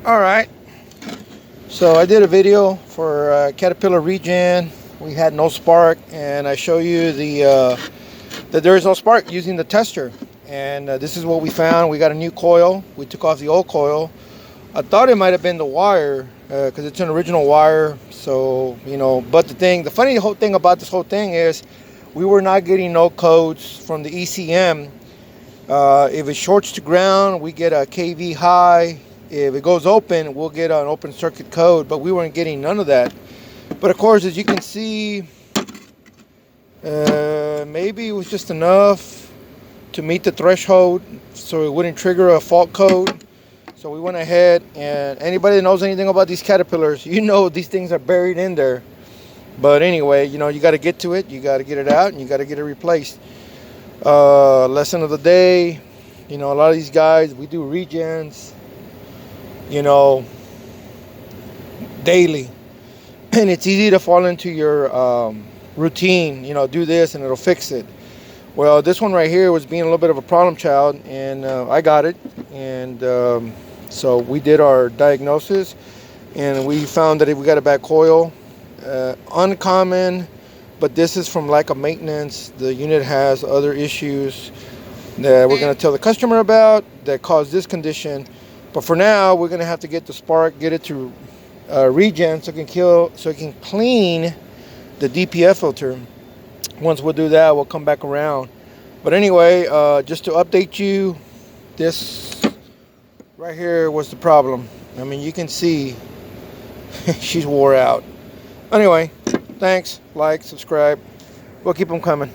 All right, so I did a video for Caterpillar regen. We had no spark, and I show you that there is no spark using the tester. And this is what we found. We got a new coil. We took off the old coil. I thought it might have been the wire because it's an original wire. So, you know, but the funny whole thing about this whole thing is we were not getting no codes from the ECM. If it shorts to ground, we get a kV high. If it goes open, we'll get an open circuit code, but we weren't getting none of that. But of course, as you can see, maybe it was just enough to meet the threshold so it wouldn't trigger a fault code. So we went ahead, and anybody that knows anything about these Caterpillars, you know these things are buried in there. But anyway, you know, you got to get to it, you got to get it out, and you got to get it replaced. Lesson of the day, you know, a lot of these guys, we do regens, you know, daily, and it's easy to fall into your routine, you know, do this and it'll fix it. Well, this one right here was being a little bit of a problem child, and I got it, and so we did our diagnosis, and we found that we got a bad coil. Uncommon, but this is from lack of maintenance. The unit has other issues that we're going to tell the customer about that caused this condition. But for now, we're going to have to get the spark, get it to regen so it can clean the DPF filter. Once we'll do that, we'll come back around. But anyway, just to update you, this right here was the problem. I mean, you can see she's wore out. Anyway, thanks, like, subscribe. We'll keep them coming.